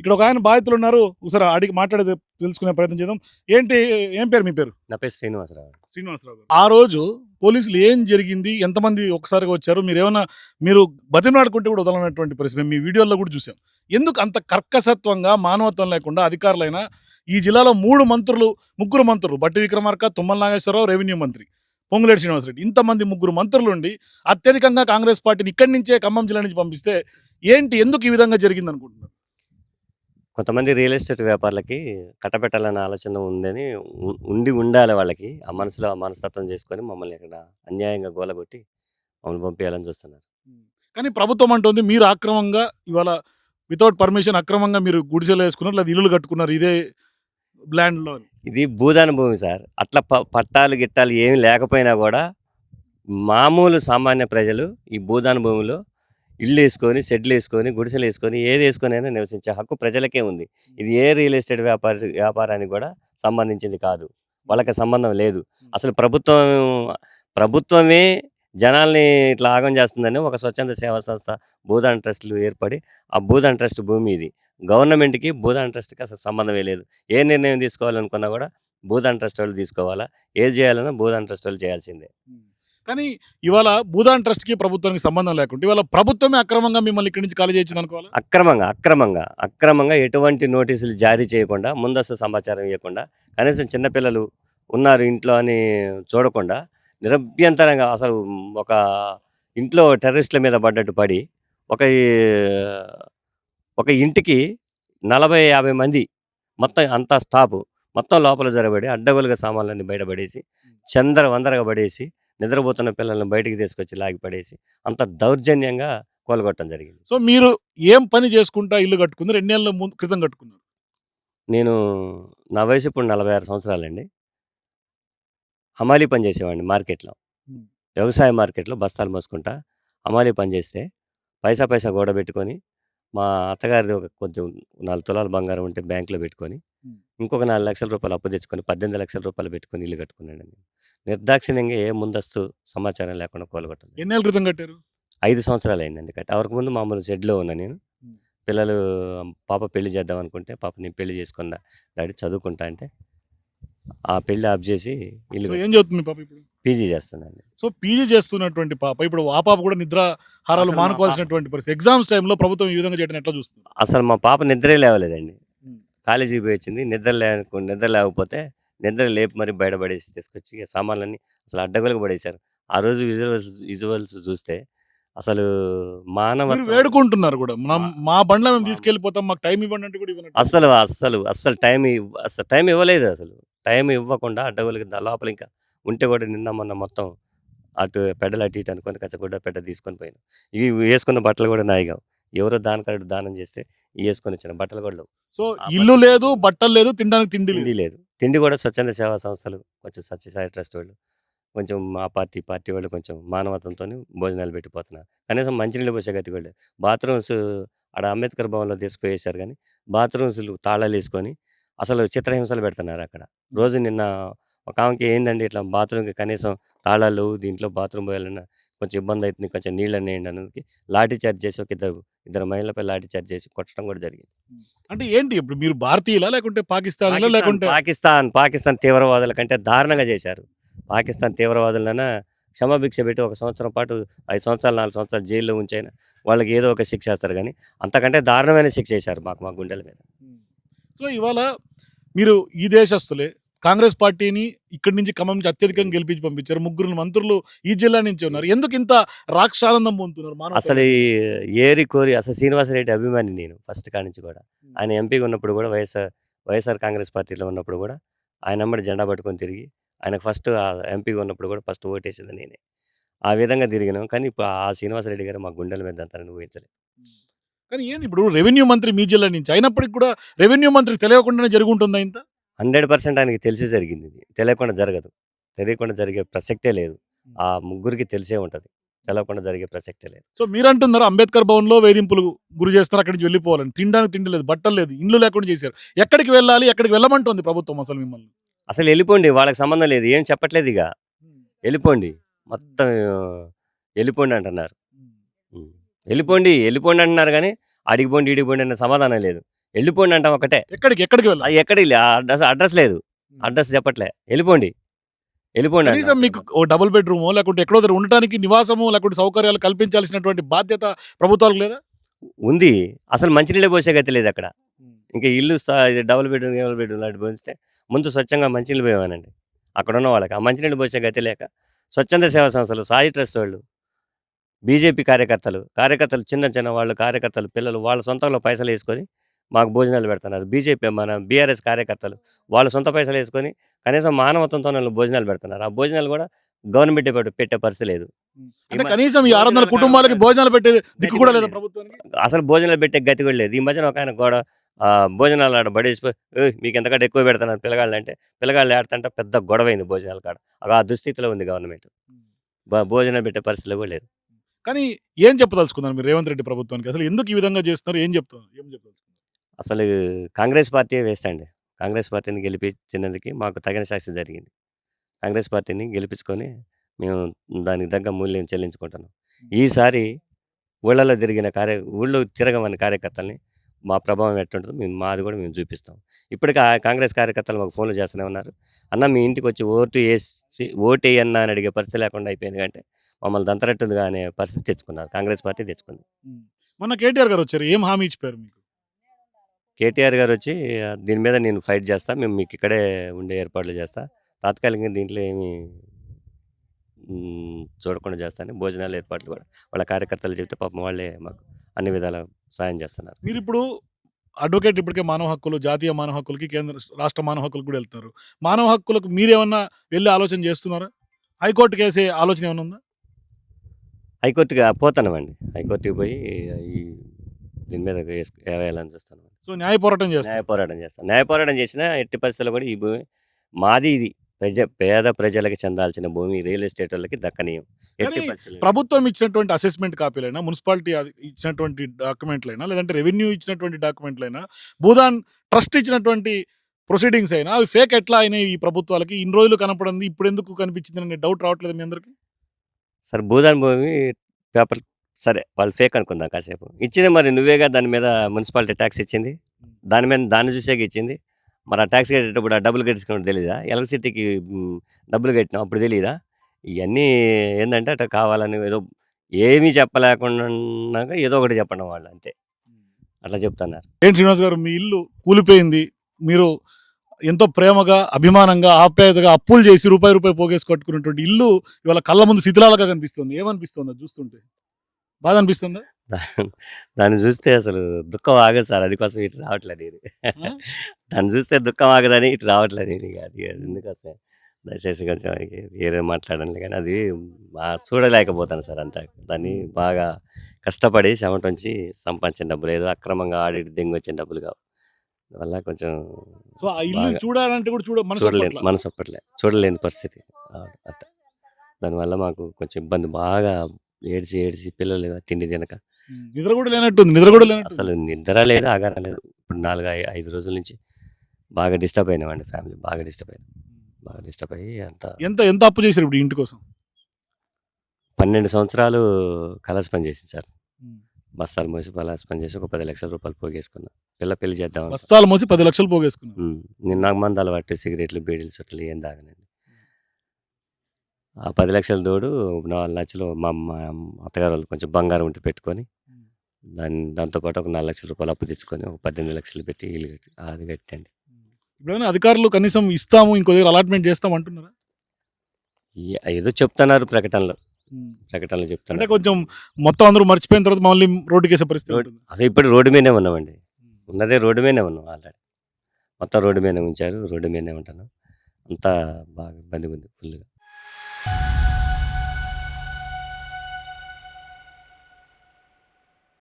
ఇక్కడ ఒక ఆయన బాధితులు ఉన్నారు. ఒకసారి అడిగి మాట్లాడేది తెలుసుకునే ప్రయత్నం చేద్దాం. ఏంటి ఏం పేరు మీ పేరు? నా పేరు శ్రీనివాసరావు. శ్రీనివాసరావు గారు. ఆ రోజు పోలీసులు ఏం జరిగింది? ఎంతమంది ఒక్కసారిగా వచ్చారు? మీరు బతిమలాడుకుంటే కూడా వదలనటువంటి పరిస్థితి. మేము మీ వీడియోల్లో కూడా చూసాం. ఎందుకు అంత కర్కశత్వంగా, మానవత్వం లేకుండా అధికారులైనా ఈ జిల్లాలో ముగ్గురు మంత్రులు బట్టి విక్రమార్క, తుమ్మల నాగేశ్వరరావు, రెవెన్యూ మంత్రి పొంగులేటి శ్రీనివాసరెడ్డి, ఇంతమంది ముగ్గురు మంత్రులుండి అత్యధికంగా కాంగ్రెస్ పార్టీని ఇక్కడి నుంచే ఖమ్మం జిల్లా నుంచి పంపిస్తే ఎందుకు ఈ విధంగా జరిగింది అనుకుంటున్నారు? కొంతమంది రియల్ ఎస్టేట్ వ్యాపారులకి కట్టబెట్టాలనే ఆలోచన ఉందని ఉండాలి వాళ్ళకి. ఆ మనసులో ఆ మనస్తత్వం చేసుకొని మమ్మల్ని ఇక్కడ అన్యాయంగా గోలగొట్టి మమ్మల్ని పంపించాలని చూస్తున్నారు. కానీ ప్రభుత్వం అంటుంది మీరు అక్రమంగా ఇవాళ వితౌట్ పర్మిషన్ అక్రమంగా మీరు గుడిసెలు వేసుకున్నారు, లేదా ఇల్లులు కట్టుకున్నారు ఇదే ల్యాండ్‌లో. ఇది భూదాన భూమి సార్. అట్లా పట్టాలు గిట్టాలు ఏమి లేకపోయినా కూడా మామూలు సామాన్య ప్రజలు ఈ భూదాన భూమిలో ఇల్లు వేసుకొని, షెడ్లు వేసుకొని, గుడిసెలు వేసుకొని, ఏది వేసుకొని అయినా నివసించే హక్కు ప్రజలకే ఉంది. ఇది ఏ రియల్ ఎస్టేట్ వ్యాపారానికి కూడా సంబంధించింది కాదు. వాళ్ళకి సంబంధం లేదు. అసలు ప్రభుత్వమే జనాల్ని ఇట్లా ఆగం చేస్తుందని ఒక స్వచ్ఛంద సేవా సంస్థ భూదాన్ ట్రస్టులు ఏర్పడి, ఆ భూదాన్ ట్రస్ట్ భూమి ఇది. గవర్నమెంట్‌కి భూదాన్ ట్రస్ట్‌కి అసలు సంబంధమే లేదు. ఏ నిర్ణయం తీసుకోవాలనుకున్నా కూడా భూదాన్ ట్రస్ట్ వాళ్ళు తీసుకోవాలా? ఏది చేయాలన్నా భూదాన్ ట్రస్ట్ వాళ్ళు చేయాల్సిందే. కానీ ఇవాళ భూదాన్ ట్రస్ట్‌కి ప్రభుత్వానికి సంబంధం లేకుండా ఇవాళ ప్రభుత్వమే అక్రమంగా మిమ్మల్ని ఇక్కడి నుంచి ఖాళీ చేయించింది అనుకోవాలా? అక్రమంగా ఎటువంటి నోటీసులు జారీ చేయకుండా, ముందస్తు సమాచారం ఇవ్వకుండా, కనీసం చిన్నపిల్లలు ఉన్నారు ఇంట్లో అని చూడకుండా నిరభ్యంతరంగా అసలు ఒక ఇంట్లో టెర్రరిస్టుల మీద పడ్డట్టు పడి ఒక ఒక ఇంటికి 40-50 మంది మొత్తం అంతా స్టాఫ్ మొత్తం లోపల జరబడి అడ్డగోలుగా సామాన్లన్నీ బయటపడేసి చందరవందరగా పడేసి నిద్రపోతున్న పిల్లల్ని బయటికి తీసుకొచ్చి లాగి పడేసి అంత దౌర్జన్యంగా కోలగొట్టడం జరిగింది. సో మీరు ఏం పని చేసుకుంటా ఇల్లు కట్టుకున్నారు? 2 నెలల క్రితం కట్టుకున్నారు? నేను నా వయసు ఇప్పుడు 46 సంవత్సరాలండి. హమాలీ పని చేసేవాడిని మార్కెట్‌లో. వ్యవసాయ మార్కెట్‌లో బస్తాలు మోసుకుంటా హమాలీ పని చేస్తే పైసా కూడబెట్టుకొని మా అత్తగారిది కొంచెం 4 తులాల బంగారం ఉంటే బ్యాంక్‌లో పెట్టుకొని, ఇంకొక 4 లక్షల రూపాయలు అప్పు తెచ్చుకొని 18 లక్షల రూపాయలు పెట్టుకొని ఇల్లు కట్టుకున్నానండి. నిర్దాక్షిణ్యంగా ఏ ముందస్తు సమాచారం లేకుండా కూలగొట్టాను. ఎన్ని నెలల క్రితం కట్టారు? 5 సంవత్సరాలు అయిందండి కట్టి. అంతకు ముందు మామూలు షెడ్‌లో ఉన్నా నేను. పిల్లలు పాప పెళ్లి చేద్దాం అనుకుంటే, పాప నేను పెళ్లి చేసుకున్నా డాడీ చదువుకుంటా అంటే, ఆ పెళ్లి ఆఫ్ చేసి ఇల్లు ఏం చదువుతుంది పాప ఇప్పుడు? పీజీ చేస్తున్నాను. సో పీజీ చేస్తున్నటువంటి పాప ఇప్పుడు ఆ పాప కూడా నిద్రాహారాలు మానుకోవాల్సినటువంటి పరిస్థితి. ఎగ్జామ్స్ టైంలో ప్రభుత్వం ఈ విధంగా చేయడం ఎట్లా చూస్తుంది? అసలు మా పాప నిద్రే లేవలేదండి. కాలేజీకి పోయి వచ్చింది. నిద్ర లేకపోతే నిద్ర లేపి మరి బయటపడేసి తీసుకొచ్చి సామాన్లన్నీ అసలు అడ్డగోలుగా పడేశారు. ఆ రోజు విజువల్స్ చూస్తే అసలు మీరు వేడుకుంటున్నారు కూడా, మా బండ్లో మేము తీసుకెళ్ళిపోతాం, మాకు టైం ఇవ్వండి అంటే కూడా ఇవ్వనట్టు. అసలు టైం ఇవ్వలేదు. అసలు టైం ఇవ్వకుండా అడ్డగోలుగా లోపల ఇంకా ఉంటే కూడా నిన్న మొన్న మొత్తం అటు పెడ్డలు అటు ఇటు అనుకొని కచ్చగుడ్డ పెడ్డ తీసుకొని పోయాను. ఇవి వేసుకున్న బట్టలు కూడా నాయి కావు. ఎవరో దానకరుడు దానం చేస్తే వేసుకొని వచ్చిన బట్టలు కూడా లేవు. సో ఇల్లు లేదు, బట్టలు లేదు, తినడానికి తిండి లేదు. తిండి కూడా స్వచ్ఛంద సేవా సంస్థలు, కొంచెం సత్యసాయి ట్రస్ట్ వాళ్ళు, కొంచెం మా పార్టీ వాళ్ళు కొంచెం మానవత్వంతో భోజనాలు పెట్టిపోతున్నారు. కనీసం మంచినీళ్ళు పోసే గతి కూడా లేదు. బాత్రూమ్స్ ఆడ అంబేద్కర్ భవన్లో తీసుకుపోయేశారు కానీ బాత్రూమ్స్లు తాళాలు వేసుకొని అసలు చిత్రహింసలు పెడుతున్నారు అక్కడ. రోజు నిన్న ఒక ఆమెకి ఏందండి ఇట్లా బాత్రూమ్కి కనీసం తాళాలు, దీంట్లో బాత్రూమ్ పోయాలన్నా కొంచెం ఇబ్బంది అవుతుంది, కొంచెం నీళ్ళని వేయండి అనేది లాఠీ చార్జ్ చేసి ఒక ఇద్దరు మహిళలపై లాఠీ చార్జ్ చేసి కొట్టడం కూడా జరిగింది. అంటే ఏంటి ఇప్పుడు మీరు భారతీయులా లేకుంటే పాకిస్తాన్ లేకుంటే? పాకిస్తాన్ తీవ్రవాదుల కంటే దారుణంగా చేశారు. పాకిస్తాన్ తీవ్రవాదులైనా క్షమాభిక్ష పెట్టి 1 సంవత్సరం పాటు 5 సంవత్సరాలు 4 సంవత్సరాలు జైల్లో ఉంచైనా వాళ్ళకి ఏదో ఒక శిక్ష వేస్తారు కానీ అంతకంటే దారుణమైన శిక్ష వేశారు మా గుండెల మీద. సో ఇవాళ మీరు ఈ దేశస్తులే కాంగ్రెస్ పార్టీని ఇక్కడి నుంచి ఖమ్మం నుంచి అత్యధికంగా గెలిపించి పంపించారు. 3 మంత్రులు ఈ జిల్లా నుంచి ఉన్నారు. ఎందుకు ఇంత రాక్షానందం పొందుతున్నారు? అసలు ఏరి కోరి అసలు శ్రీనివాసరెడ్డి అభిమాని నేను ఫస్ట్ కాడి నుంచి కూడా. ఆయన ఎంపీగా ఉన్నప్పుడు కూడా వైఎస్ఆర్ కాంగ్రెస్ పార్టీలో ఉన్నప్పుడు కూడా ఆయన అమ్మడి జెండా పట్టుకొని తిరిగి ఆయనకు ఫస్ట్ ఎంపీగా ఉన్నప్పుడు కూడా ఫస్ట్ ఓటేసింది నేనే. ఆ విధంగా తిరిగినాం. కానీ ఇప్పుడు ఆ శ్రీనివాసరెడ్డి గారు మా గుండెల మీద అంతాన్ని ఊహించలేదు. కానీ ఏంది ఇప్పుడు రెవెన్యూ మంత్రి మీ జిల్లా నుంచి అయినప్పటికీ కూడా రెవెన్యూ మంత్రికి తెలియకుండానే జరుగుంటుందా ఇంత? 100% ఆయనకి తెలిసి జరిగింది. ఇది తెలియకుండా జరగదు. తెలియకుండా జరిగే ప్రసక్తే లేదు. ఆ ముగ్గురికి తెలిసే ఉంటుంది. తెలవకుండా జరిగే ప్రసక్తే లేదు. సో మీరంటున్నారు అంబేద్కర్ భవన్లో వేధింపులు గురి చేస్తున్నారు, అక్కడి నుంచి వెళ్ళిపోవాలని. తినడానికి తిండి లేదు, బట్టలు లేదు, ఇండ్లు లేకుండా చేశారు. ఎక్కడికి వెళ్ళాలి, ఎక్కడికి వెళ్ళమంటుంది ప్రభుత్వం అసలు మిమ్మల్ని? అసలు వెళ్ళిపోండి, వాళ్ళకి సంబంధం లేదు, ఏం చెప్పట్లేదు. ఇక వెళ్ళిపోండి, మొత్తం వెళ్ళిపోండి అంటున్నారు. వెళ్ళిపోండి అంటున్నారు కానీ అడిగిపోండి ఈడిగిపోండి అనే సమాధానం లేదు. వెళ్ళిపోండి అంటాం ఒకటే. ఎక్కడికి వెళ్ళాలి? అది ఎక్కడికి లే అడ్రస్ లేదు. అడ్రస్ చెప్పట్లే. వెళ్ళిపోండి అంటాం. కనీసం మీకు ఓ డబుల్ బెడ్‌రూమో లేకుంటే ఎక్కడో దగ్గర ఉండటానికి నివాసము లేకుంటే సౌకర్యాలు కల్పించాల్సినటువంటి బాధ్యత ప్రభుత్వాలకు లేదా? ఉంది. అసలు మంచినీళ్ళే పోసే గతి లేదక్కడ. ఇంకా ఇల్లు ఇది డబుల్ బెడ్‌రూమ్ లాంటివి పోస్తే ముందు స్వచ్ఛంగా మంచినీళ్ళు పోయేవానండి. అక్కడున్న వాళ్ళకి. ఆ మంచినీళ్ళు పోసే గతి లేక స్వచ్ఛంద సేవా సంస్థలు, సాయి ట్రస్ట్ వాళ్ళు, బీజేపీ కార్యకర్తలు చిన్న వాళ్ళు కార్యకర్తలు, పిల్లలు వాళ్ళ సొంతంలో పైసలేసుకొని మాకు భోజనాలు పెడుతున్నారు. బీజేపీ మన బీఆర్ఎస్ కార్యకర్తలు వాళ్ళ సొంత పైసలేసుకొని కనీసం మానవత్వంతోనే వాళ్ళు భోజనాలు పెడుతున్నారు. ఆ భోజనాలు కూడా గవర్నమెంటే పెట్టే పరిస్థితి లేదు. అంటే కనీసం ఈ 600 కుటుంబాలకి భోజనాలు పెట్టే దిక్కు కూడా లేదా ప్రభుత్వానికి? అసలు భోజనాలు పెట్టే గతి కూడా లేదు. ఈ మధ్యన ఒకాయన భోజనాలు ఆడ బడేసిపోయి మీకు ఎంతకంటే ఎక్కువ పెడుతున్నారు పిల్లగాళ్ళు అంటే, పిల్లగాళ్ళు ఆడుతుంటే పెద్ద గొడవైంది భోజనాల కాడ. ఆ దుస్థితిలో ఉంది గవర్నమెంట్. భోజనాలు పెట్టే పరిస్థితిలో కూడా లేదు. కానీ ఏం చెప్పదలుచుకున్నారు మీరు రేవంత్ రెడ్డి ప్రభుత్వానికి? అసలు ఎందుకు ఈ విధంగా చేస్తున్నారు? ఏం చెప్పదలుచుకున్నారు? అసలు కాంగ్రెస్ పార్టీయే వేస్ట్ అండి. కాంగ్రెస్ పార్టీని గెలిపించినందుకు మాకు తగిన శాస్తి జరిగింది. కాంగ్రెస్ పార్టీని గెలిపించుకొని మేము దానికి తగ్గ మూల్యం చెల్లించుకుంటున్నాం. ఈసారి ఊళ్ళో తిరగమని కార్యకర్తల్ని మా ప్రభావం ఎట్టుంటుందో మాది కూడా మేము చూపిస్తాం. ఇప్పటికి కాంగ్రెస్ కార్యకర్తలు మాకు ఫోన్లు చేస్తూనే ఉన్నారు. అన్న మీ ఇంటికి వచ్చి ఓటేయన్నా అని అడిగే పరిస్థితి లేకుండా అయిపోయింది అంటే మమ్మల్ని దంతరట్టుందిగా అనే పరిస్థితి తెచ్చుకున్నారు. కాంగ్రెస్ పార్టీ తెచ్చుకుంది. మొన్న కేటీఆర్ గారు వచ్చారు. ఏం హామీ ఇచ్చిపోయారు మీకు? కేటీఆర్ గారు వచ్చి దీని మీద నేను ఫైట్ చేస్తా, మేము మీకు ఇక్కడే ఉండే ఏర్పాట్లు చేస్తా, తాత్కాలికంగా దీంట్లో ఏమి చూడకుండా చేస్తాను, భోజనాల ఏర్పాట్లు కూడా వాళ్ళ కార్యకర్తలు చెప్తే పాపం వాళ్ళే మాకు అన్ని విధాల సాయం చేస్తున్నారు. మీరిప్పుడు అడ్వకేట్ ఇప్పటికే మానవ హక్కులు, జాతీయ మానవ హక్కులకి, రాష్ట్ర మానవ హక్కులకు కూడా వెళ్తున్నారు. మానవ హక్కులకు మీరేమన్నా వెళ్ళి ఆలోచన చేస్తున్నారా? హైకోర్టుకి వేసే ఆలోచన ఏమైనా ఉందా? హైకోర్టుకి పోతానండి. హైకోర్టుకి పోయి దీని మీద వేయాలని చూస్తాను. సో న్యాయ పోరాటం చేస్తాను. న్యాయ పోరాటం చేసినా ఎట్టి పరిస్థితుల్లో కూడా ఈ భూమి మాది, ఇది పేద ప్రజలకి చెందాల్సిన భూమి రియల్ ఎస్టేట్ వాళ్ళకి దక్కనీయం. ఎట్టి పరిస్థితుల్లో ప్రభుత్వం ఇచ్చినటువంటి అసెస్మెంట్ కాపీలైనా, మున్సిపాలిటీ ఇచ్చినటువంటి డాక్యుమెంట్లైనా, లేదంటే రెవెన్యూ ఇచ్చినటువంటి డాక్యుమెంట్లైనా, భూదాన్ ట్రస్ట్ ఇచ్చినటువంటి ప్రొసీడింగ్స్ అయినా అవి ఫేక్ ఎట్లా అయినాయి ఈ ప్రభుత్వాలకి? ఇన్ని రోజులు కనపడింది, ఇప్పుడు ఎందుకు కనిపించింది అనే డౌట్ రావట్లేదు మీ అందరికి? సరే భూదాన్ భూమి పేపర్ సరే వాళ్ళు ఫేక్ అనుకుందాం కాసేపు. ఇచ్చింది మరి నువ్వేగా దాని మీద మున్సిపాలిటీ ట్యాక్స్ ఇచ్చింది, దాన్ని చూసేగా ఇచ్చింది. మరి ఆ ట్యాక్స్ కట్టేటప్పుడు ఆ డబ్బులు కట్టించుకున్నట్టు తెలీదా? ఎలక్ట్రిసిటీకి డబ్బులు కట్టినాం అప్పుడు తెలీదా? ఇవన్నీ ఏంటంటే అట్లా కావాలని ఏమీ చెప్పలేకుండా ఏదో ఒకటి చెప్పడం వాళ్ళు అంతే, అట్లా చెప్తున్నారు. ఏంటి శ్రీనివాస్ గారు, మీ ఇల్లు కూలిపోయింది, మీరు ఎంతో ప్రేమగా, అభిమానంగా, ఆప్యాయతగా అప్పులు చేసి రూపాయి పోగేసి కట్టుకున్నటువంటి ఇల్లు ఇవాళ కళ్ళ ముందు శిథిలాలుగా కనిపిస్తుంది. ఏమనిపిస్తుంది అది చూస్తుంటే? బాధ అనిపిస్తుందా? దాన్ని చూస్తే అసలు దుఃఖం ఆగదు సార్, అది కోసం ఇటు రావట్లేదు నేను. దాన్ని చూస్తే దుఃఖం ఆగదని ఇటు రావట్లేదు నేను. అది ఎందుకోసం దయచేసి కొంచెం వేరే మాట్లాడండి, కానీ అది చూడలేకపోతాను సార్ అంతా. దాన్ని బాగా కష్టపడి చెమటొంచి సంపాదించిన డబ్బులు, ఏదో అక్రమంగా ఆడి దెంగి వచ్చిన డబ్బులు కావు. వల్ల కొంచెం సో ఆ ఇల్లు చూడాలంటే కూడా చూడలేని పరిస్థితి అట్ట. దానివల్ల మాకు కొంచెం ఇబ్బంది, బాగా ఏడ్చి పిల్లలు తిండి తినక నిద్ర కూడా లేనట్టుంది. అసలు నిద్ర లేదు, ఆగారం లేదు. ఇప్పుడు 4-5 రోజుల నుంచి బాగా డిస్టర్బ్ అయినామండి. ఫ్యామిలీ బాగా డిస్టర్బ్ అయ్యి ఎంత అప్పు చేశారు ఇప్పుడు ఇంటి కోసం? 12 సంవత్సరాలు కలర్స్ పని చేసింది సార్. బస్తాలు మోసి కలర్స్ పని చేసి ఒక 10 లక్షల రూపాయలు పోగేసుకున్నా. పెళ్లి చేద్దాం. బస్తాలు మోసి 10 లక్షలు పోగేసుకున్నా. నేను నాకు మందాలు పట్టి సిగరెట్లు, బీడీలు, చుట్టలు ఏం తాగనండి. ఆ 10 లక్షల తోడు 4 లక్షలు మా అత్తగారు వాళ్ళు కొంచెం బంగారం ఉంటే పెట్టుకొని దాంతోపాటు ఒక 4 లక్షల రూపాయలు అప్పు తెచ్చుకొని ఒక 18 లక్షలు పెట్టి ఇల్లు కట్టండి. ఇప్పుడైనా అధికారులు కనీసం ఇస్తాము, ఇంకో దగ్గర అలాట్మెంట్ చేస్తాం అంటున్నారా? ఏదో చెప్తున్నారు ప్రకటనలు చెప్తున్నారు. అంటే కొంచెం మొత్తం అందరూ మర్చిపోయిన తర్వాత మళ్ళీ రోడ్డుకేసే పరిస్థితి ఉంటుంది. అసలు ఇప్పుడు రోడ్డు మీదనే ఉన్నామండి. ఉన్నదే రోడ్డు మీదనే ఉన్నాం. ఆల్రెడీ మొత్తం రోడ్డు మీదనే ఉంచారు. రోడ్డు మీదనే ఉంటాను. అంతా బాగా ఇబ్బందిగా ఉంది ఫుల్గా.